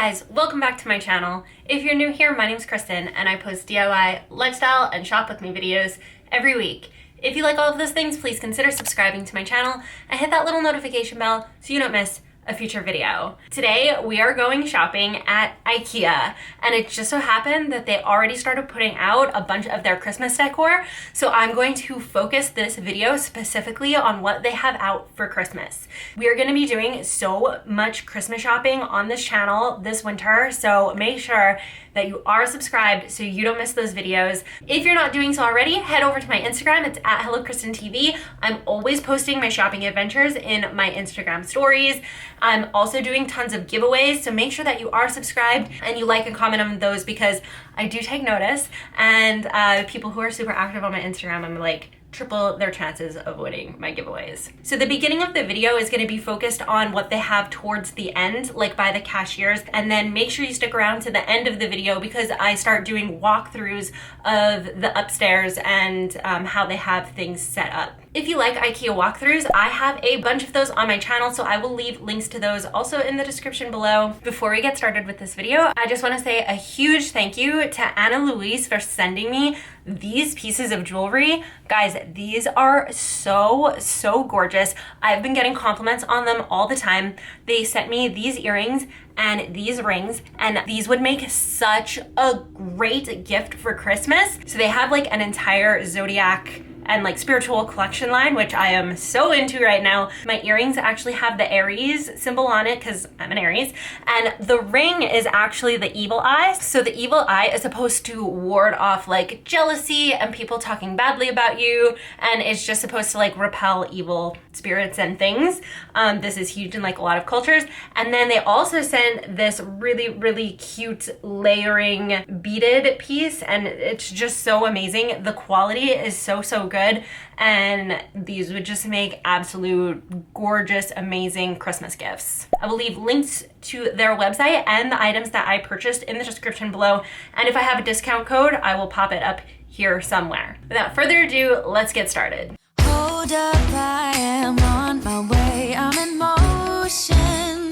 guys, welcome back to my channel. If you're new here, my name's Kristen and I post DIY, lifestyle, and shop with me videos every week. If you like all of those things, please consider subscribing to my channel and hit that little notification bell so you don't miss a future video. Today we are going shopping at IKEA, and it just so happened that they already started putting out a bunch of their Christmas decor, so I'm going to focus this video specifically on what they have out for Christmas. We are going to be doing so much Christmas shopping on this channel this winter, so make sure that you are subscribed so you don't miss those videos. If you're not doing so already, head over to my Instagram. It's at HelloKristenTV. I'm always posting my shopping adventures in my Instagram stories. I'm also doing tons of giveaways, so make sure that you are subscribed and you like and comment on those because I do take notice, and people who are super active on my Instagram, I'm like triple their chances of winning my giveaways. So the beginning of the video is going to be focused on what they have towards the end, like by the cashiers, and then make sure you stick around to the end of the video because I start doing walkthroughs of the upstairs and how they have things set up. If you like IKEA walkthroughs, I have a bunch of those on my channel, so I will leave links to those also in the description below. Before we get started with this video, I just want to say a huge thank you to Anna Louise for sending me these pieces of jewelry. Guys, these are so gorgeous. I've been getting compliments on them all the time. They sent me these earrings and these rings, and these would make such a great gift for Christmas. So they have like an entire zodiac and like spiritual collection line, which I am so into right now. My earrings actually have the Aries symbol on it because I'm an Aries, and the ring is actually the evil eye. So the evil eye is supposed to ward off like jealousy and people talking badly about you, and it's just supposed to like repel evil spirits and things. This is huge in like a lot of cultures. And then they also sent this really cute layering beaded piece, and it's just so amazing. The quality is so good, and these would just make absolute gorgeous, amazing Christmas gifts. I will leave links to their website and the items that I purchased in the description below, and if I have a discount code, I will pop it up here somewhere. Without further ado, let's get started. Hold up, I am on my way, I'm in motion.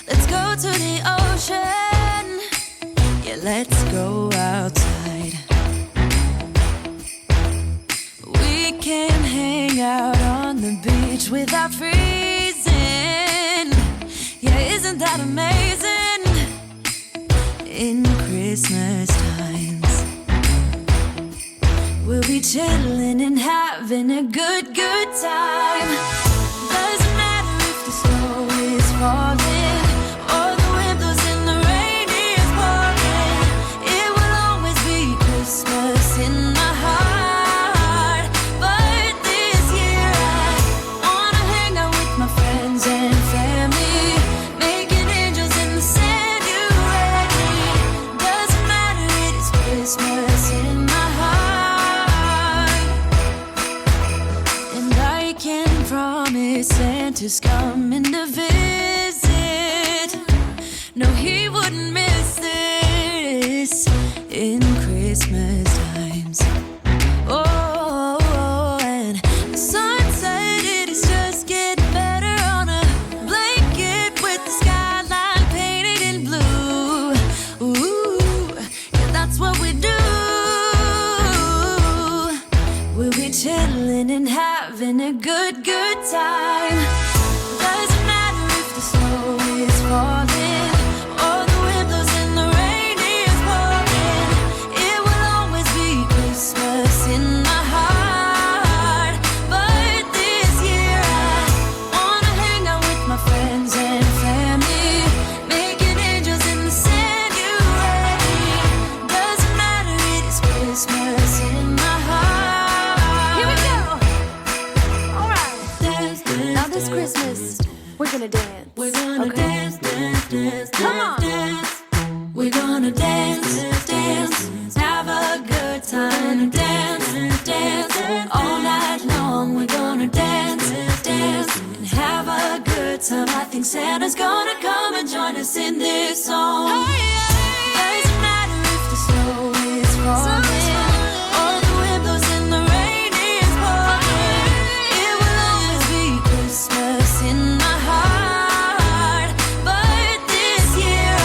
Let's go to the ocean, yeah, let's go outside. We can hang out on the beach without freezing, yeah, isn't that amazing? In Christmas times, we'll be chilling and having a good time. Doesn't matter if the snow is falling or the wind blows and the rain is pouring. It will always be Christmas in my heart. But this year I wanna hang out with my friends and family, making angels in the sand. You ready? Doesn't matter, it is Christmas in my heart. And I can promise Santa's coming to visit. No, he wouldn't miss this in Christmas times. Oh, and the sunset, it is just getting better on a blanket with the skyline painted in blue. Ooh, yeah, that's what we do. We'll be chilling and having a good time. Doesn't matter if the snow is falling or the wind blows and the rain is pouring. It will always be Christmas in my heart. But this year I wanna hang out with my friends and family, making angels in the sand. You ready? Doesn't matter, it is Christmas in my heart. Here we go. All right. Now this Christmas, we're gonna dance. We're gonna dance. Come on. We're gonna dance. Have a good time. Dance. All night long, we're gonna dance. And have a good time. I think Santa's gonna come and join us in this song. Doesn't matter if the snow is falling or the wind blows and the rain is pouring. It will always be Christmas in my heart. But this year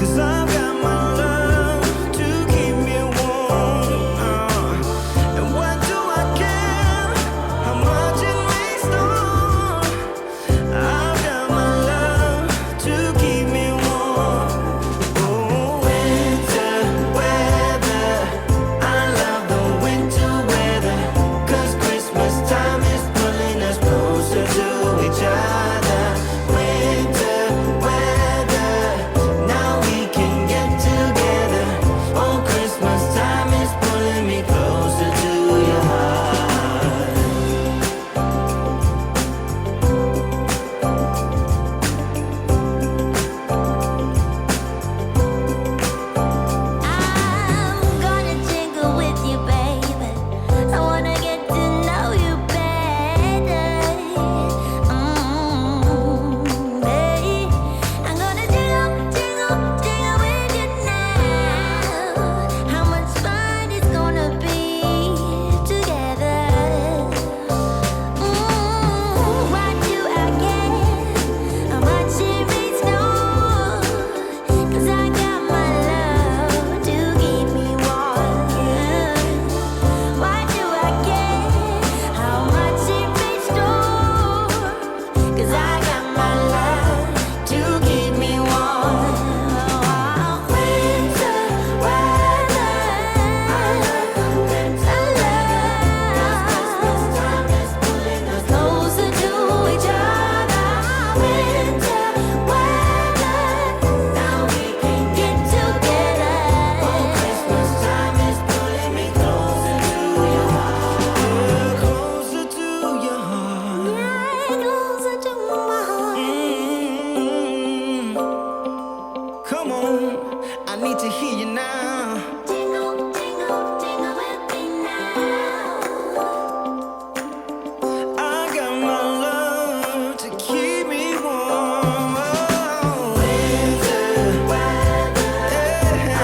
'cause I've got my love to keep me warm. And what do I care how much it may storm? I've got my love to keep me warm. Oh, winter weather, I love the winter weather, 'cause Christmas time is pulling us closer to each other. Winter weather, now we can get together. Oh, Christmas time is pulling me closer to your heart. I'm gonna jingle with you, baby. I wanna get to know you better. Baby, I'm gonna jingle, jingle, jingle with you now. How much fun it's gonna be together. What do I care how much it rains snow? 'Cause I got my love to keep me warm. Why do I care how much it rains snow? 'Cause I got my love to keep me warm. Winter weather, I love the winter weather. Christmas time is pulling us closer to each other. Winter weather, now we can get together. Oh, Christmas time is pulling me closer to your heart. Closer to your heart. Yeah, closer to my heart. Come on, I need to hear you now. Jingle, jingle, jingle with me now. I got my love to keep me warm. Winter weather,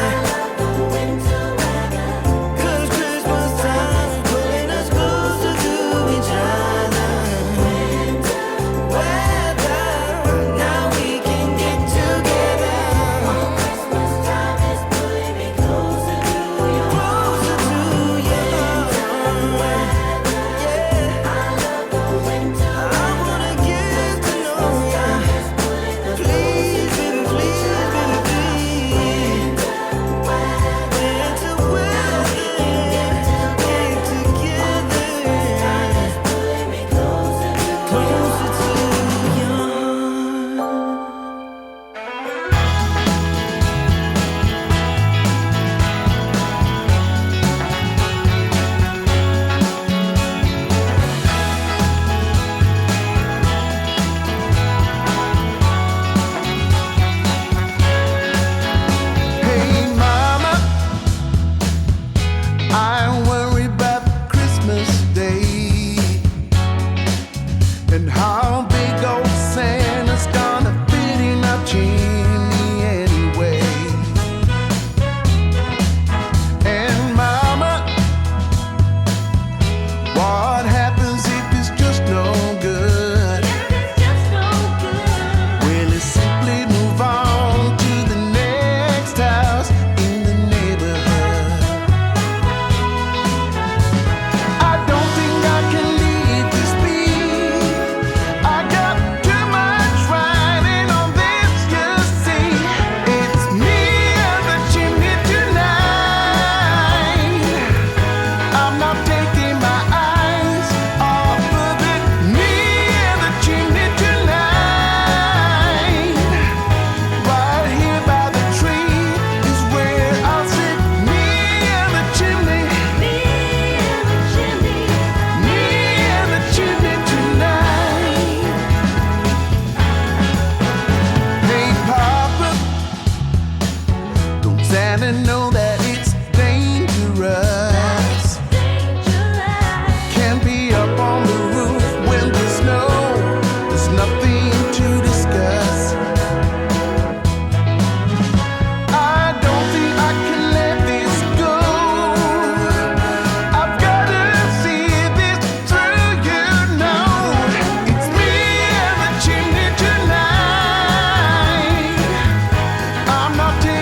I love the winter weather, 'cause Christmas time is pulling us closer to each other. Winter weather, now we can get together. Oh, Christmas time is pulling me closer to your heart. Closer to your heart. Winter weather, yeah. I love the winter weather. I wanna get to know ya. Please, baby, please, baby, please. Winter weather, get together. Pulling me closer to your heart. Hey mama, I worry about Christmas Day and how big old Santa's gonna fit in our chimney anyway. And mama, what happens if it's just no good? Will it simply move on to the next house in the neighborhood? I don't think I can leave this be. I got too much riding on this, you see. It's me and the chimney tonight. I'm not taking my eyes off of it. Me and the chimney tonight. Right here by the tree is where I'll sit. Me and the chimney. Me and the chimney. Me and the chimney tonight. Hey Papa, don't Santa know that it's dangerous? Can't be up on the roof when there's snow. There's nothing to discuss. I don't think I can let this go. I've gotta see this through, you know. It's me and the chimney tonight. I'm not taking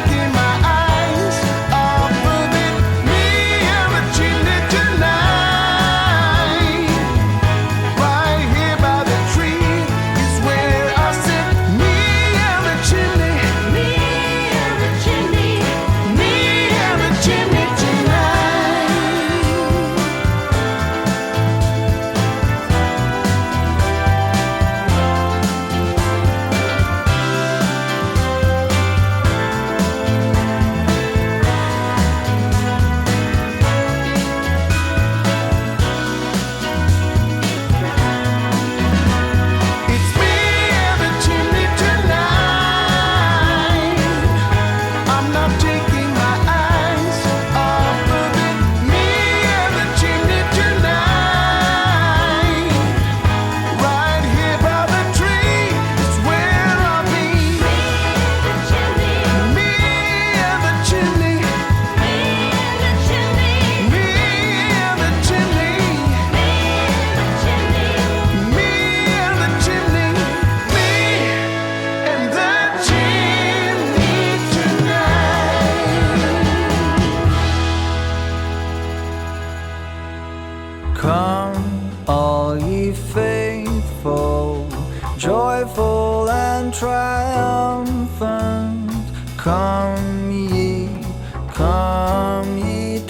Come ye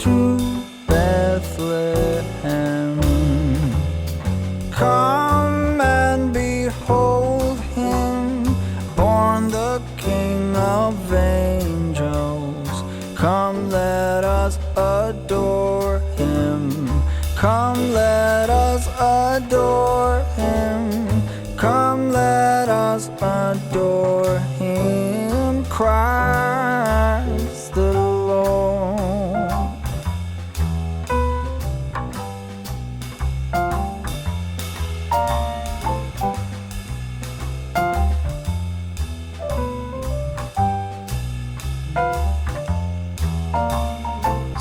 to Bethlehem. Come and behold him, born the King of angels. Come, let us adore him. Come, let us adore him. Come, let us adore him, Christ the Lord.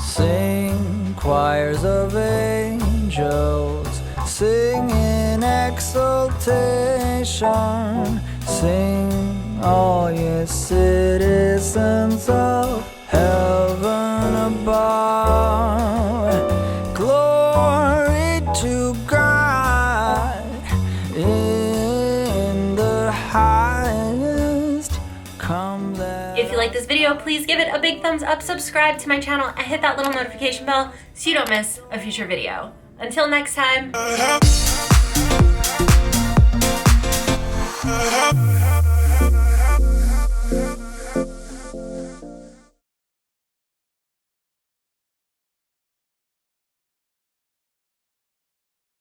Sing, choirs of angels, sing in exultation. Sing, all ye citizens of heaven above. Glory to God in the highest. Come, let If you like this video, please give it a big thumbs up, subscribe to my channel, and hit that little notification bell so you don't miss a future video. Until next time.